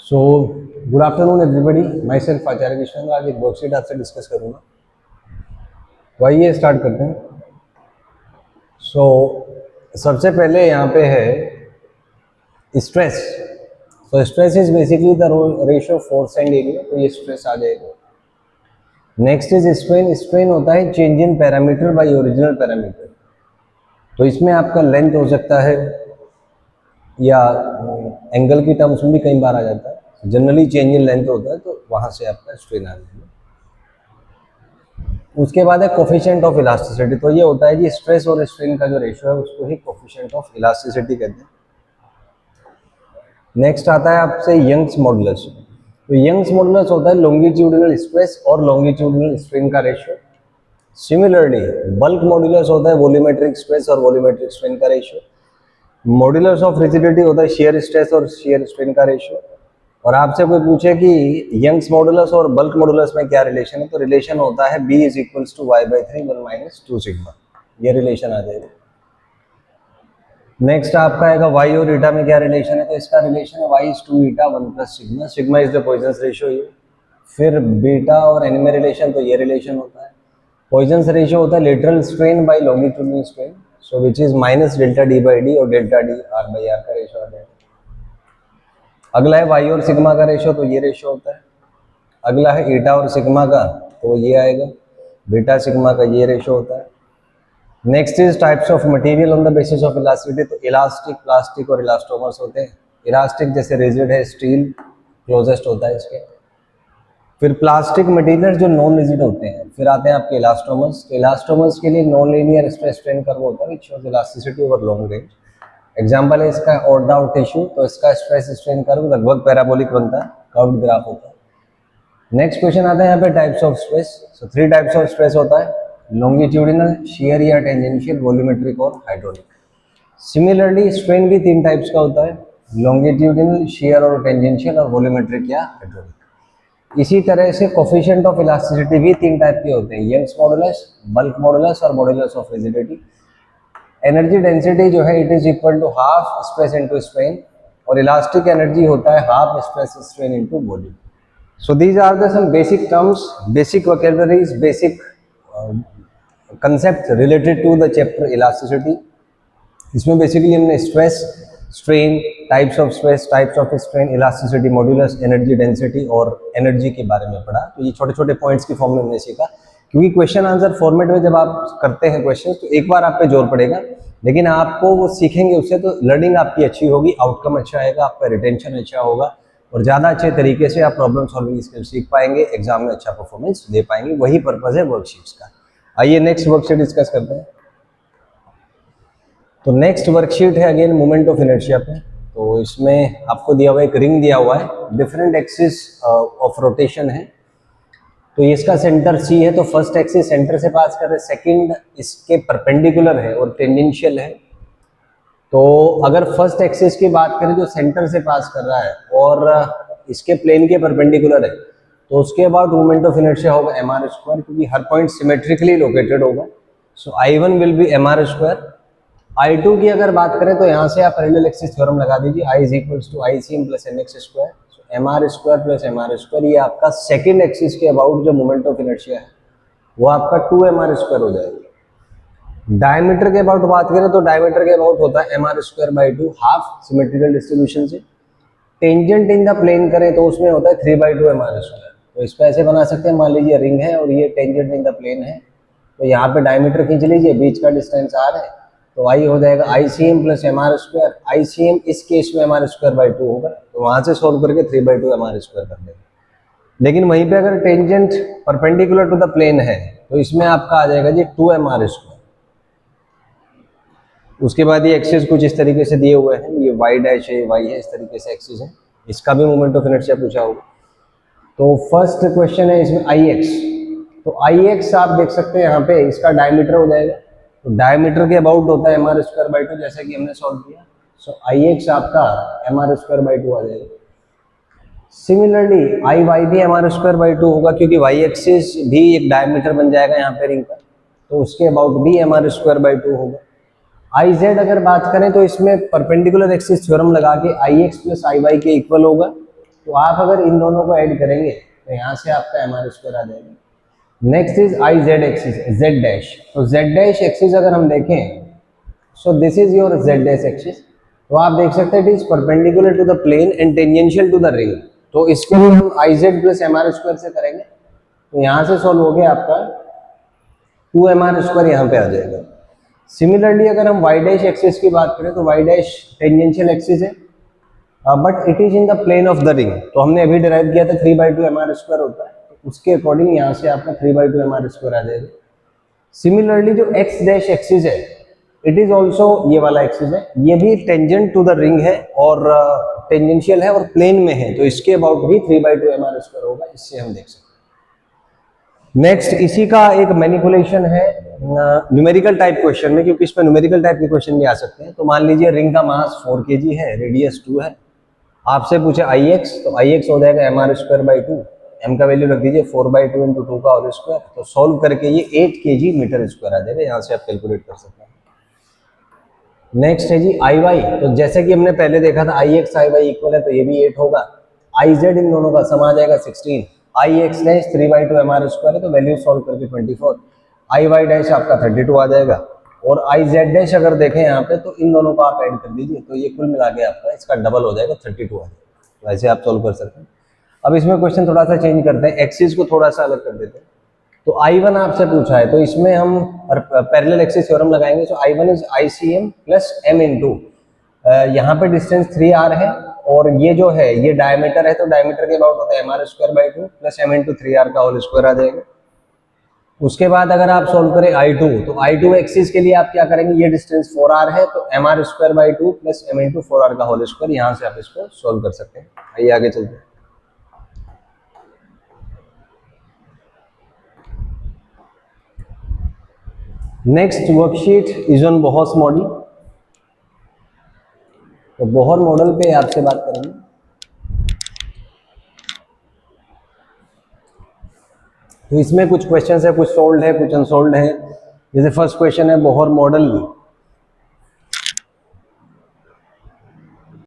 सो good afternoon everybody, myself Acharya Vishwendra. आज एक worksheet आपसे डिस्कस करूँगा। वही स्टार्ट करते हैं। सबसे पहले यहाँ पे है stress. Stress is basically the ratio force and area, तो ये स्ट्रेस आ जाएगा। Next is strain. स्ट्रेन होता है change in parameter by original parameter, तो इसमें आपका लेंथ हो सकता है या एंगल की टर्म्स में भी कई बार आ जाता है। जनरली चेंज इन लेंथ होता है, तो वहां से आपका स्ट्रेन आ जाएगा। उसके बाद है कोफिशिएंट ऑफ इलास्टिसिटी। तो ये होता है कि स्ट्रेस और स्ट्रेन का जो रेशियो है उसको ही कोफिशिएंट ऑफ इलास्टिसिटी कहते हैं। नेक्स्ट आता है आपसे यंग्स मॉडुलस। तो यंग्स मॉडुलस होता है लॉन्गिट्यूडिनल स्ट्रेस और लॉन्गिट्यूडिनल स्ट्रेन का रेशियो। सिमिलरली बल्क मॉडुलस होता है वॉल्यूमेट्रिक स्ट्रेस और वॉल्यूमेट्रिक स्ट्रेन का रेशियो। मॉडुलस ऑफ रिजिडिटी होता है शियर स्ट्रेस और शियर स्ट्रेन का रेशियो। और आपसे कोई पूछे कि यंग्स मॉडुलस और बल्क मॉडुलस में क्या रिलेशन है, तो रिलेशन होता है B is equals to y/3 1 - 2 sigma. ये रिलेशन आ जाएगा। नेक्स्ट आपका आएगा y और ईटा में क्या रिलेशन है, तो इसका रिलेशन है y is two eta 1 + sigma. Sigma is the Poisson's ratio. ये फिर बीटा और n में रिलेशन, तो ये रिलेशन होता है। पॉइजन्स रेशियो होता है lateral strain by longitudinal strain, so which is -ΔD/D और ΔD/R/R का रेशियो आ जाएगा। अगला है y और सिग्मा का रेशियो, तो ये रेशियो होता है। अगला है ईटा और सिग्मा का, तो ये आएगा। बीटा सिग्मा का ये रेशियो होता है। Next is types of material on the basis of elasticity. तो इलास्टिक, प्लास्टिक और इलास्टोमर्स होते हैं। इलास्टिक जैसे रिजिड है, स्टील क्लोजेस्ट होता है इसके। फिर प्लास्टिक मटेरियल जो नॉन रिजिड होते हैं। फिर आते हैं आपके इलास्टोमर्स। तो इलास्टोमर्स के लिए non linear stress strain curve होता है which shows elasticity over long range. Example है इसका ऑर्डाउ टिश्यू, तो इसका स्ट्रेस स्ट्रेन कर्व लगभग पैराबोलिक बनता है, कर्व्ड ग्राफ होता है। नेक्स्ट क्वेश्चन आता है यहाँ पे types of stress. So 3 types of stress होता है, लॉन्गिट्यूडिनल, शियर या टेंजेंशियल, वॉल्यूमेट्रिक और हाइड्रोलिक। सिमिलरली स्ट्रेन भी 3 टाइप्स का होता है, लॉन्गिट्यूडिनल, शियर और टेंजेंशियल, और वॉल्यूमेट्रिक या हाइड्रोलिक। इसी तरह से कोफिशिएंट ऑफ इलास्टिसिटी भी 3 टाइप के होते हैं, यंग्स मॉडुलस, बल्क मॉडुलस और modulus of rigidity. Energy density जो है it is equal to half stress into strain, और इलास्टिक एनर्जी होता है half stress strain into volume. So these are the some basic terms, basic vocabularies, basic concept related to the chapter elasticity. इसमें basically हमने stress, strain, types of stress, types of strain, elasticity, modulus, energy density और energy के बारे में पढ़ा। तो ये छोटे छोटे पॉइंट्स की फॉर्म में हमने सीखा, क्योंकि क्वेश्चन आंसर फॉर्मेट में जब आप करते हैं क्वेश्चन, तो एक बार आप पे जोर पड़ेगा, लेकिन आपको वो सीखेंगे उससे तो लर्निंग आपकी अच्छी होगी, आउटकम अच्छा आएगा, आपका रिटेंशन अच्छा होगा, और ज़्यादा अच्छे तरीके से आप प्रॉब्लम सॉल्विंग स्किल सीख पाएंगे, एग्जाम में अच्छा परफॉर्मेंस दे पाएंगे। वही पर्पज है वर्कशीट्स का। आइए नेक्स्ट वर्कशीट डिस्कस करते हैं। तो नेक्स्ट वर्कशीट है अगेन मोमेंट ऑफ इनर्शिया पे। तो इसमें आपको दिया हुआ एक रिंग दिया हुआ है, डिफरेंट एक्सिस ऑफ रोटेशन है। तो इसका सेंटर C है, तो फर्स्ट एक्सिस सेंटर से पास कर रहे, सेकंड इसके परपेंडिकुलर है और टेंजेंशियल है। तो अगर फर्स्ट एक्सिस की बात करें जो सेंटर से पास कर रहा है और इसके प्लेन के परपेंडिकुलर है, तो उसके बाद मोमेंट ऑफ इनर्शिया होगा mr², क्योंकि हर पॉइंट सिमेट्रिकली लोकेटेड होगा। सो I1 will be mr²। I2 की अगर बात करें तो यहाँ से आप पैरेलल एक्सिस थ्योरम लगा दीजिए, I is equals to ICM + mx²। mr² + mr², ये आपका सेकंड एक्सिस के अबाउट जो मोमेंट ऑफ इनर्शिया है वो आपका 2mr² हो जाएगा। डायमीटर के अबाउट बात करें तो डायमीटर के अबाउट होता है mr²/2, हाफ सिमेट्रिकल डिस्ट्रीब्यूशन से। टेंजेंट इन द प्लेन करें तो उसमें होता है 3/2 mr²। तो इसको ऐसे बना सकते हैं, मान लीजिए रिंग है और ये टेंजेंट इन द प्लेन है, तो यहाँ पे डायमीटर खींच लीजिए, बीच का डिस्टेंस r है, तो I हो जाएगा ICM + mr²। ICM इस केस में mr²/2 होगा, तो वहां से सोल्व करके 3/2 mr² कर देंगे। लेकिन वहीं पे अगर tangent perpendicular to the plane है तो इसमें आपका आ जाएगा जी 2mr²। उसके बाद ये एक्सिस कुछ इस तरीके से दिए हुए हैं, ये y' है, y है, इस तरीके से एक्सिस है। इसका भी मोमेंट ऑफ इनर्शिया पूछा होगा। तो फर्स्ट क्वेश्चन है इसमें Ix। तो Ix आप देख सकते हैं यहाँ पे इसका डायमीटर हो जाएगा, तो डायमीटर के अबाउट होता है mr²/2, जैसे कि हमने सॉल्व किया। सो Ix आपका mr²/2 आ जाएगा। सिमिलरली Iy भी mr²/2 होगा, क्योंकि y एक्सिस भी एक डायमीटर बन जाएगा यहाँ पे रिंग का, तो उसके अबाउट भी mr²/2 होगा। Iz अगर बात करें तो इसमें परपेंडिकुलर एक्सिस थ्योरम लगा के Ix + Iy के इक्वल होगा, तो आप अगर इन दोनों को ऐड करेंगे तो यहाँ से आपका एम आर स्क्वायर आ जाएगा। Next is I Z axis, Z dash. तो जेड डैश एक्सिस अगर हम देखें, so this is your Z dash axis. तो आप देख सकते हैं it is perpendicular to the plane and tangential to the ring. तो इसके लिए हम I Z plus M R square से करेंगे, तो यहाँ से सॉल्व हो गया आपका 2mr स्क्वायर यहाँ पे आ जाएगा। सिमिलरली अगर हम वाई डैश एक्सिस की बात करें तो वाई डैश टेंजेंशियल एक्सिस है, but it is in the plane of the ring. तो हमने अभी डिराइव किया था 3/2 mr स्क्वायर होता है, तो उसके अकॉर्डिंग यहाँ से आपका 3/2 mr स्क्वायर आ जाएगा। सिमिलरली जो एक्स डैश एक्सिस है, इट इज ऑल्सो ये वाला एक्सिस है, ये भी टेंजेंट टू द रिंग है और टेंजेंशियल है और प्लेन में है, तो इसके अबाउट भी 3/2 mr स्क्वायर होगा, इससे हम देख सकते हैं। नेक्स्ट इसी का एक मैनिपुलेशन है न्यूमेरिकल टाइप क्वेश्चन में, क्योंकि इसमें न्यूमेरिकल टाइप के क्वेश्चन भी आ सकते हैं। तो मान लीजिए रिंग का मास 4 kg है, रेडियस 2 है, आपसे पूछे Ix, तो Ix हो जाएगा mr स्क्वायर बाई 2, m का वैल्यू रख दीजिए 4/2 इंटू 2 का होल स्क्वायर, तो सॉल्व करके ये 8 kg मीटर स्क्वायर आ जाएगा, यहाँ से आप कैलकुलेट कर सकते हैं। नेक्स्ट है जी Iy। तो जैसे कि हमने पहले देखा था Ix Iy इक्वल है, तो ये भी 8 होगा। Iz इन दोनों का सम आ जाएगा 16। Ix डैश 3/2 mr स्क्वायर है, तो वैल्यू सॉल्व करके 24। Iy डैश आपका 32 आ जाएगा। और Iz डैश अगर देखें यहाँ पे, तो इन दोनों को आप ऐड कर दीजिए, तो ये कुल मिला के आपका इसका डबल हो जाएगा 32 आ जाएगा। वैसे आप सॉल्व कर सकते हैं। अब इसमें क्वेश्चन थोड़ा सा चेंज करते हैं, एक्सिस को थोड़ा सा अलग कर देते हैं। तो I1 आपसे पूछा है, तो इसमें हम पैरेलल एक्सिस थ्योरम लगाएंगे। तो I1 is ICM plus M into, यहाँ पे डिस्टेंस 3r है और ये जो है ये डायमीटर है, तो डायमीटर के अबाउट होता है mr square by 2 plus m into 3r का होल स्क्वायर आ जाएगा। उसके बाद अगर आप सॉल्व करें I2, तो I2 एक्सिस के लिए आप क्या करेंगे, ये डिस्टेंस 4r है, तो mr square by 2 plus m into 4r का होल स्क्वायर, यहाँ से आप इसको सॉल्व कर सकते हैं। आइए आगे चलते हैं। Next worksheet is on Bohr's model. तो बोहर मॉडल पे आपसे बात करेंगे। तो इसमें कुछ क्वेश्चंस है, कुछ सोल्व्ड है, कुछ अनसोल्व्ड है। जैसे फर्स्ट क्वेश्चन है बोहर मॉडल